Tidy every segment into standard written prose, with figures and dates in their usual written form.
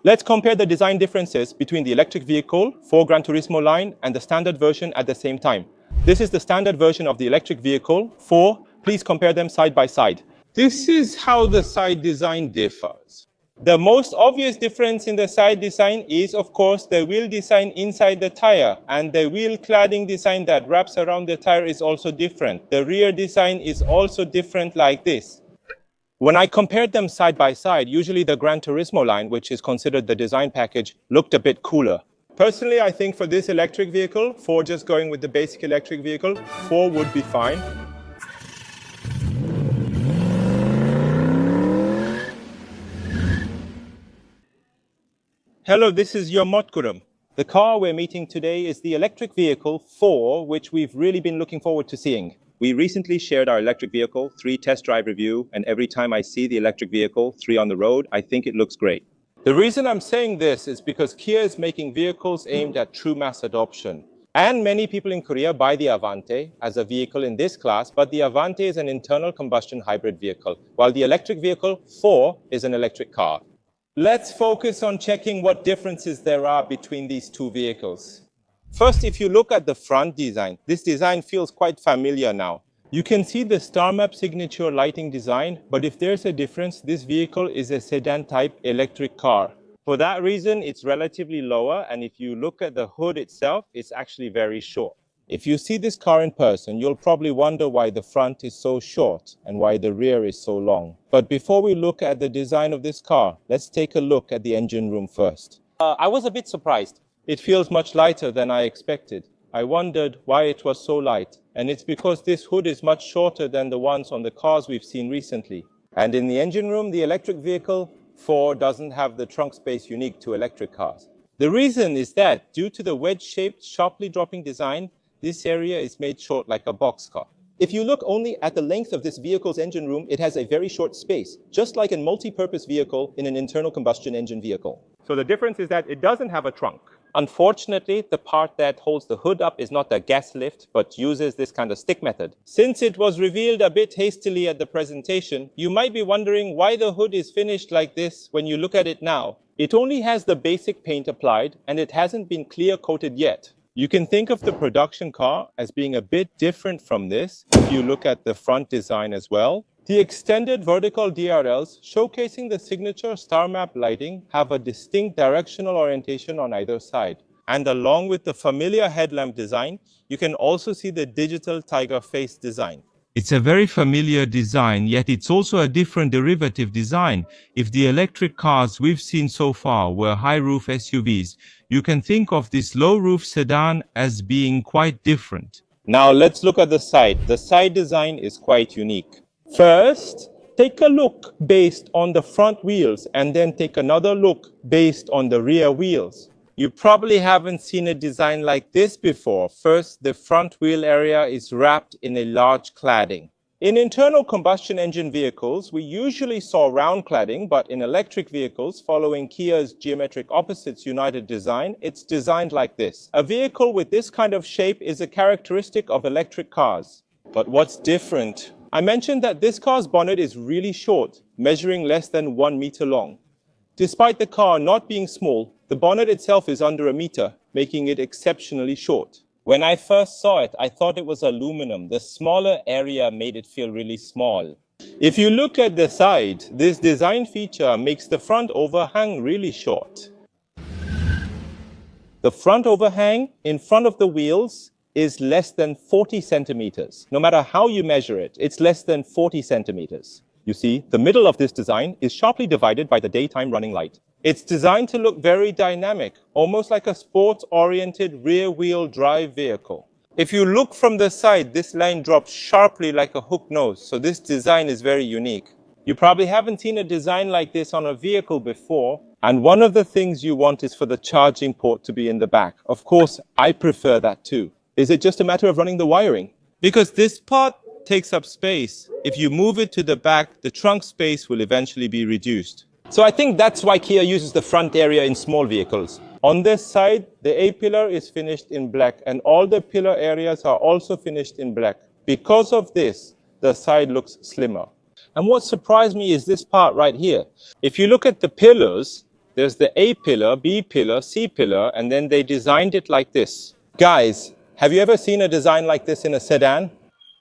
Let's compare the design differences between the electric vehicle 4 Gran Turismo line and the standard version at the same time. This is the standard version of the electric vehicle 4. Please compare them side by side. This is how the side design differs. The most obvious difference in the side design is, of course, the wheel design inside the tire, and the wheel cladding design that wraps around the tire is also different. The rear design is also different like this. When I compared them side by side, usually the Gran Turismo line, which is considered the design package, looked a bit cooler. Personally, I think for this electric vehicle, for just going with the basic electric vehicle, 4 would be fine. Hello, this is your Motkurum. The car we're meeting today is the electric vehicle 4, which we've really been looking forward to seeing. We recently shared our electric vehicle 3 test drive review, and every time I see the electric vehicle 3 on the road, I think it looks great. The reason I'm saying this is because Kia is making vehicles aimed at true mass adoption. And many people in Korea buy the Avante as a vehicle in this class, but the Avante is an internal combustion hybrid vehicle, while the electric vehicle 4 is an electric car. Let's focus on checking what differences there are between these two vehicles. First, if you look at the front design, this design feels quite familiar now. You can see the star map signature lighting design, but if there's a difference, this vehicle is a sedan-type electric car. For that reason, it's relatively lower, and if you look at the hood itself, it's actually very short. If you see this car in person, you'll probably wonder why the front is so short and why the rear is so long. But before we look at the design of this car, let's take a look at the engine room first. I was a bit surprised. It feels much lighter than I expected. I wondered why it was so light, and it's because this hood is much shorter than the ones on the cars we've seen recently. And in the engine room, the electric vehicle 4 doesn't have the trunk space unique to electric cars. The reason is that due to the wedge-shaped, sharply dropping design, this area is made short like a boxcar. If you look only at the length of this vehicle's engine room, it has a very short space, just like a multi-purpose vehicle in an internal combustion engine vehicle. So the difference is that it doesn't have a trunk. Unfortunately, the part that holds the hood up is not a gas lift, but uses this kind of stick method. Since it was revealed a bit hastily at the presentation, you might be wondering why the hood is finished like this when you look at it now. It only has the basic paint applied, and it hasn't been clear coated yet. You can think of the production car as being a bit different from this if you look at the front design as well. The extended vertical DRLs showcasing the signature star map lighting have a distinct directional orientation on either side. And along with the familiar headlamp design, you can also see the digital tiger face design. It's a very familiar design, yet it's also a different derivative design. If the electric cars we've seen so far were high-roof SUVs, you can think of this low-roof sedan as being quite different. Now let's look at the side. The side design is quite unique. First, take a look based on the front wheels and then take another look based on the rear wheels. You probably haven't seen a design like this before. First, the front wheel area is wrapped in a large cladding. In internal combustion engine vehicles, we usually saw round cladding, but in electric vehicles, following Kia's geometric opposites united design, it's designed like this. A vehicle with this kind of shape is a characteristic of electric cars. But what's different? I mentioned that this car's bonnet is really short, measuring less than 1 meter long. Despite the car not being small, the bonnet itself is under a meter, making it exceptionally short. When I first saw it, I thought it was aluminum. The smaller area made it feel really small. If you look at the side, this design feature makes the front overhang really short. The front overhang in front of the wheels is less than 40 centimeters. No matter how you measure it, it's less than 40 centimeters. You see, the middle of this design is sharply divided by the daytime running light. It's designed to look very dynamic, almost like a sports-oriented rear-wheel drive vehicle. If you look from the side, this line drops sharply like a hook nose, so this design is very unique. You probably haven't seen a design like this on a vehicle before, and one of the things you want is for the charging port to be in the back. Of course, I prefer that too. Is it just a matter of running the wiring? Because this part takes up space. If you move it to the back, the trunk space will eventually be reduced. So I think that's why Kia uses the front area in small vehicles. On this side, the A-pillar is finished in black, and all the pillar areas are also finished in black. Because of this, the side looks slimmer. And what surprised me is this part right here. If you look at the pillars, There's the A pillar, B pillar, C pillar, and then they designed it like this. Guys, have you ever seen a design like this in a sedan?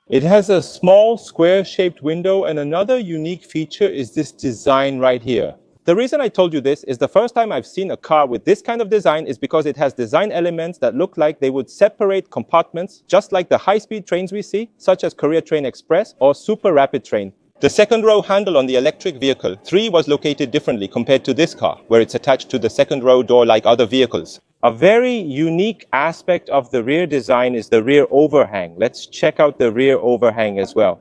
It has a small square-shaped window, and another unique feature is this design right here. The reason I told you this is the first time I've seen a car with this kind of design is because it has design elements that look like they would separate compartments, just like the high-speed trains we see, such as Korea Train Express or Super Rapid Train. The second row handle on the electric vehicle 3 was located differently compared to this car, where it's attached to the second row door like other vehicles. A very unique aspect of the rear design is the rear overhang. Let's check out the rear overhang as well.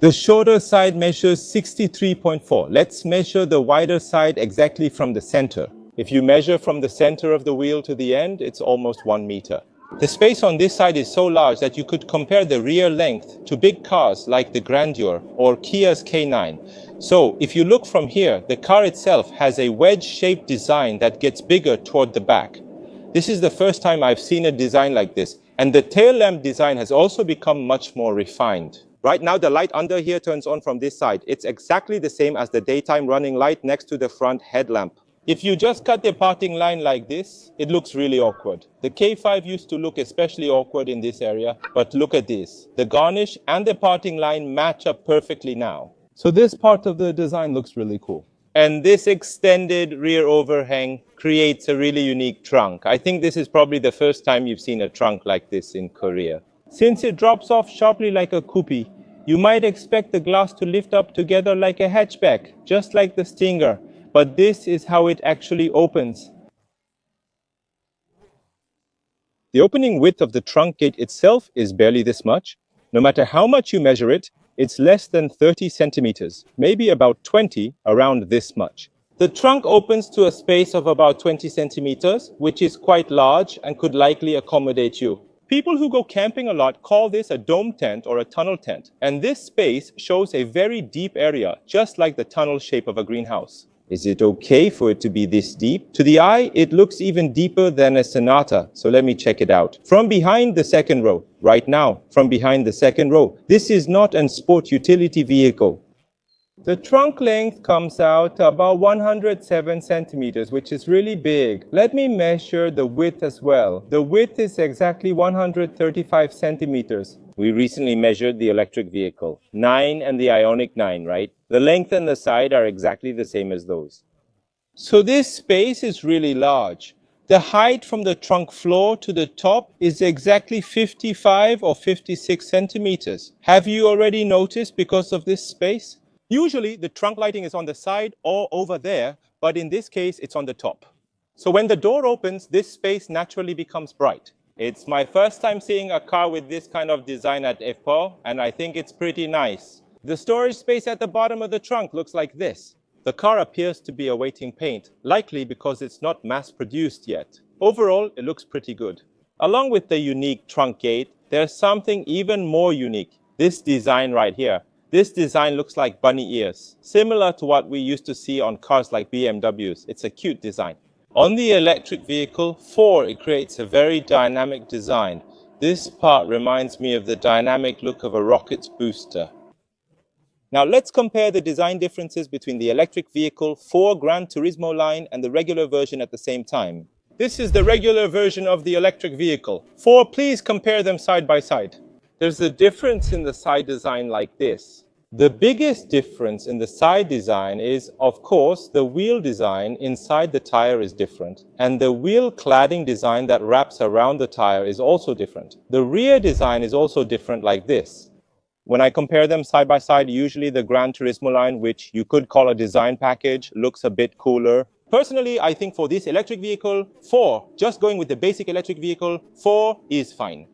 The shorter side measures 63.4. Let's measure the wider side exactly from the center. If you measure from the center of the wheel to the end, it's almost 1 meter. The space on this side is so large that you could compare the rear length to big cars like the Grandeur or Kia's K9. So if you look from here, the car itself has a wedge-shaped design that gets bigger toward the back. This is the first time I've seen a design like this, and the tail lamp design has also become much more refined. Right now, the light under here turns on from this side. It's exactly the same as the daytime running light next to the front headlamp. If you just cut the parting line like this, it looks really awkward. The K5 used to look especially awkward in this area, but look at this. The garnish and the parting line match up perfectly now. So this part of the design looks really cool. And this extended rear overhang creates a really unique trunk. I think this is probably the first time you've seen a trunk like this in Korea. Since it drops off sharply like a coupe, you might expect the glass to lift up together like a hatchback, just like the Stinger. But this is how it actually opens. The opening width of the trunk gate itself is barely this much. No matter how much you measure it, it's less than 30 centimeters, maybe about 20, around this much. The trunk opens to a space of about 20 centimeters, which is quite large and could likely accommodate you. People who go camping a lot call this a dome tent or a tunnel tent, and this space shows a very deep area, just like the tunnel shape of a greenhouse. Is it okay for it to be this deep? To the eye, it looks even deeper than a Sonata, so let me check it out. From behind the second row, right now, from behind the second row, this is not a sport utility vehicle. The trunk length comes out to about 107 centimeters, which is really big. Let me measure the width as well. The width is exactly 135 centimeters. We recently measured the electric vehicle 9 and the Ioniq 9, right? The length and the side are exactly the same as those. So this space is really large. The height from the trunk floor to the top is exactly 55 or 56 centimeters. Have you already noticed because of this space? Usually the trunk lighting is on the side or over there, but in this case it's on the top. So when the door opens, this space naturally becomes bright. It's my first time seeing a car with this kind of design at EV4, and I think it's pretty nice. The storage space at the bottom of the trunk looks like this. The car appears to be awaiting paint, likely because it's not mass-produced yet. Overall, it looks pretty good. Along with the unique trunk gate, there's something even more unique. This design right here. This design looks like bunny ears, similar to what we used to see on cars like BMWs. It's a cute design. On the electric vehicle 4, it creates a very dynamic design. This part reminds me of the dynamic look of a rocket's booster. Now let's compare the design differences between the electric vehicle 4 Gran Turismo line and the regular version at the same time. This is the regular version of the electric vehicle 4. Please compare them side by side. There's a difference in the side design like this. The biggest difference in the side design is, of course, the wheel design inside the tire is different, and the wheel cladding design that wraps around the tire is also different. The rear design is also different like this. When I compare them side by side, usually the Gran Turismo line, which you could call a design package, looks a bit cooler. Personally, I think for this electric vehicle 4, just going with the basic electric vehicle 4 is fine.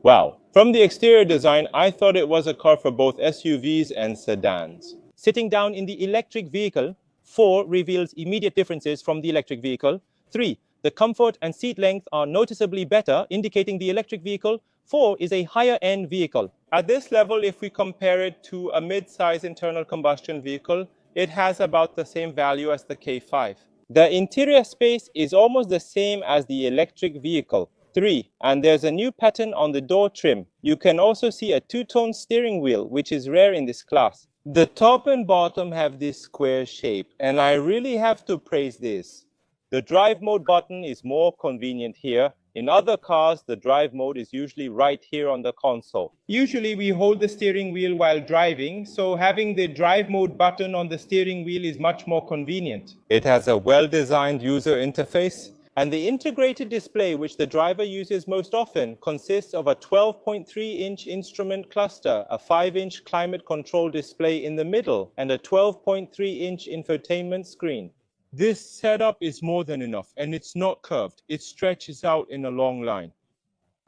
Wow. From the exterior design, I thought it was a car for both SUVs and sedans. Sitting down in the electric vehicle 4 reveals immediate differences from the electric vehicle 3. The comfort and seat length are noticeably better, indicating the electric vehicle 4 is a higher-end vehicle. At this level, if we compare it to a mid-size internal combustion vehicle, it has about the same value as the K5. The interior space is almost the same as the electric vehicle 3, and there's a new pattern on the door trim. You can also see a two-tone steering wheel, which is rare in this class. The top and bottom have this square shape, and I really have to praise this. The drive mode button is more convenient here. In other cars, the drive mode is usually right here on the console. Usually we hold the steering wheel while driving, so having the drive mode button on the steering wheel is much more convenient. It has a well-designed user interface, and the integrated display which the driver uses most often consists of a 12.3-inch instrument cluster, a 5-inch climate control display in the middle, and a 12.3-inch infotainment screen. This setup is more than enough, and it's not curved. It stretches out in a long line.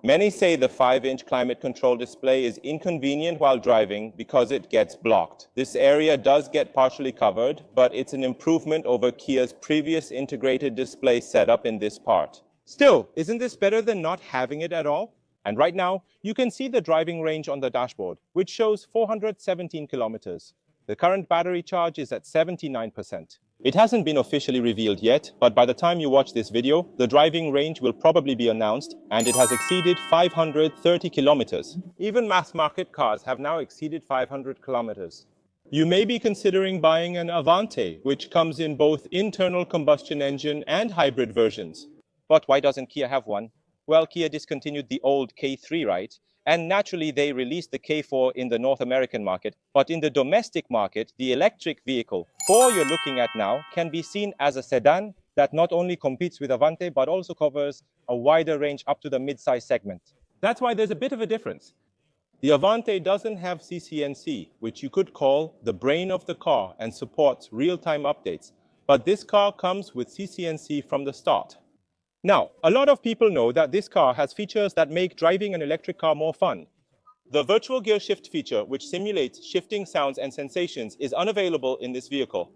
Many say the 5-inch climate control display is inconvenient while driving because it gets blocked. This area does get partially covered, but it's an improvement over Kia's previous integrated display setup in this part. Still, isn't this better than not having it at all? And right now, you can see the driving range on the dashboard, which shows 417 kilometers. The current battery charge is at 79%. It hasn't been officially revealed yet, but by the time you watch this video, the driving range will probably be announced, and it has exceeded 530 kilometers. Even mass-market cars have now exceeded 500 kilometers. You may be considering buying an Avante, which comes in both internal combustion engine and hybrid versions. But why doesn't Kia have one? Well, Kia discontinued the old K3, right? And naturally, they released the K4 in the North American market. But in the domestic market, the electric vehicle 4 you're looking at now can be seen as a sedan that not only competes with Avante, but also covers a wider range up to the mid-size segment. That's why there's a bit of a difference. The Avante doesn't have CCNC, which you could call the brain of the car and supports real-time updates. But this car comes with CCNC from the start. Now, a lot of people know that this car has features that make driving an electric car more fun. The virtual gear shift feature, which simulates shifting sounds and sensations, is unavailable in this vehicle.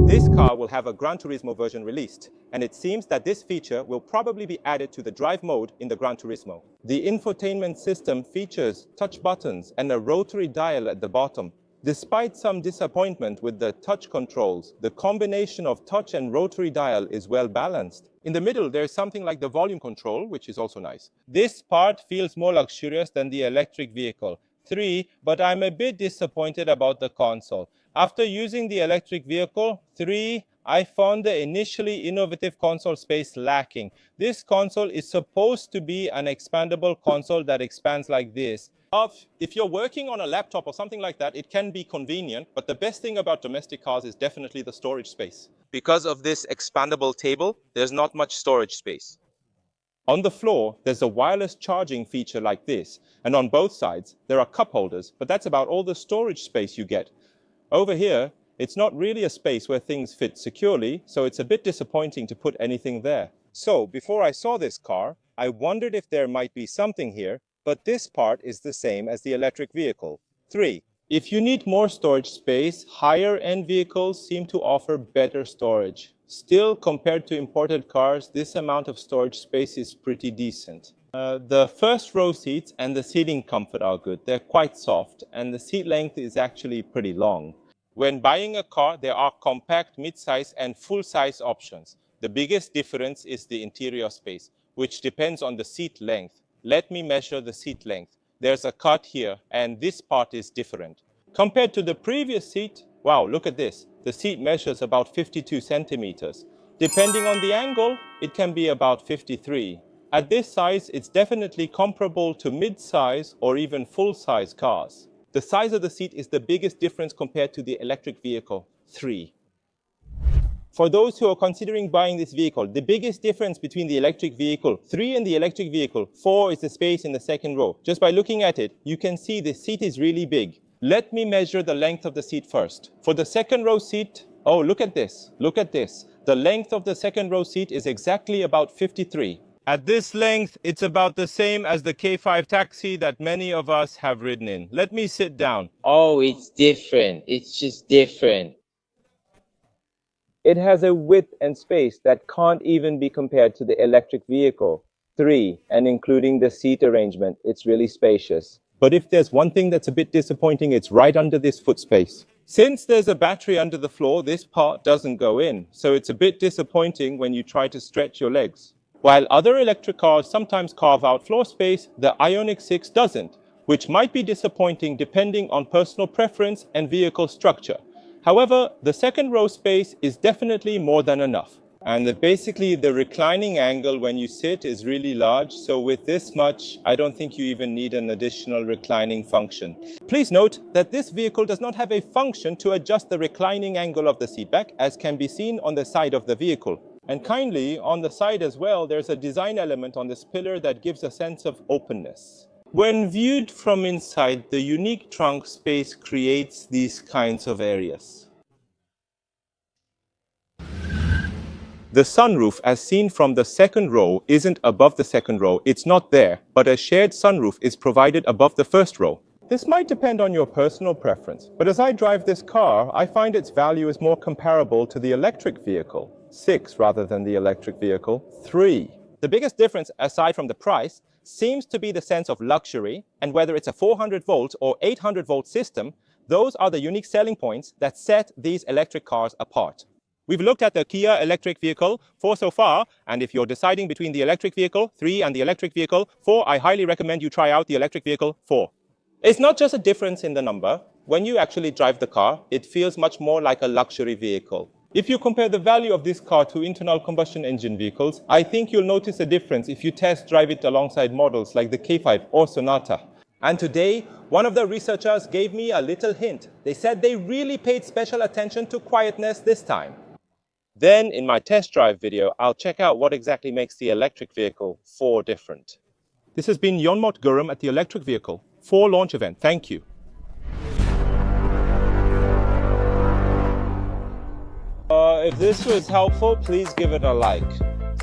This car will have a Gran Turismo version released, and it seems that this feature will probably be added to the drive mode in the Gran Turismo. The infotainment system features touch buttons and a rotary dial at the bottom. Despite some disappointment with the touch controls, the combination of touch and rotary dial is well balanced. In the middle, there's something like the volume control, which is also nice. This part feels more luxurious than the electric vehicle 3, but I'm a bit disappointed about the console. After using the electric vehicle 3, I found the initially innovative console space lacking. This console is supposed to be an expandable console that expands like this. If you're working on a laptop or something like that, it can be convenient, but the best thing about domestic cars is definitely the storage space. Because of this expandable table, there's not much storage space. On the floor, there's a wireless charging feature like this, and on both sides, there are cup holders, but that's about all the storage space you get. Over here, it's not really a space where things fit securely, so it's a bit disappointing to put anything there. So, before I saw this car, I wondered if there might be something here, but this part is the same as the electric vehicle 3. If you need more storage space, higher-end vehicles seem to offer better storage. Still, compared to imported cars, this amount of storage space is pretty decent. The first row seats and the seating comfort are good. They're quite soft, and the seat length is actually pretty long. When buying a car, there are compact, mid-size, and full-size options. The biggest difference is the interior space, which depends on the seat length. Let me measure the seat length. There's a cut here, and this part is different. Compared to the previous seat, wow, look at this. The seat measures about 52 centimeters. Depending on the angle, it can be about 53. At this size, it's definitely comparable to mid-size or even full-size cars. The size of the seat is the biggest difference compared to the electric vehicle 3. For those who are considering buying this vehicle, the biggest difference between the electric vehicle 3 and the electric vehicle 4 is the space in the second row. Just by looking at it, you can see the seat is really big. Let me measure the length of the seat first. For the second row seat, oh, look at this. Look at this. The length of the second row seat is exactly about 53. At this length, it's about the same as the K5 taxi that many of us have ridden in. Let me sit down. Oh, it's different. It's just different. It has a width and space that can't even be compared to the electric vehicle 3, and including the seat arrangement, it's really spacious. But if there's one thing that's a bit disappointing, it's right under this foot space. Since there's a battery under the floor, this part doesn't go in, so it's a bit disappointing when you try to stretch your legs. While other electric cars sometimes carve out floor space, the Ioniq 6 doesn't, which might be disappointing depending on personal preference and vehicle structure. However, the second row space is definitely more than enough. And basically the reclining angle when you sit is really large, so with this much, I don't think you even need an additional reclining function. Please note that this vehicle does not have a function to adjust the reclining angle of the seatback, as can be seen on the side of the vehicle. And kindly, on the side as well, there's a design element on this pillar that gives a sense of openness. When viewed from inside, the unique trunk space creates these kinds of areas. The sunroof, as seen from the second row, isn't above the second row. It's not there, but a shared sunroof is provided above the first row. This might depend on your personal preference, but as I drive this car, I find its value is more comparable to the electric vehicle. 6 rather than the electric vehicle 3. The biggest difference, aside from the price, seems to be the sense of luxury, and whether it's a 400 volt or 800 volt system, those are the unique selling points that set these electric cars apart. We've looked at the Kia electric vehicle 4 so far, and if you're deciding between the electric vehicle 3 and the electric vehicle 4, I highly recommend you try out the electric vehicle 4. It's not just a difference in the number. When you actually drive the car, it feels much more like a luxury vehicle. If you compare the value of this car to internal combustion engine vehicles, I think you'll notice a difference if you test drive it alongside models like the K5 or Sonata. And today, one of the researchers gave me a little hint. They said they really paid special attention to quietness this time. Then, in my test drive video, I'll check out what exactly makes the electric vehicle 4 different. This has been Yonmot Gurram at the Electric Vehicle 4 launch event. Thank you. If this was helpful, please give it a like.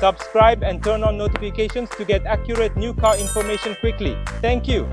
Subscribe and turn on notifications to get accurate new car information quickly. Thank you.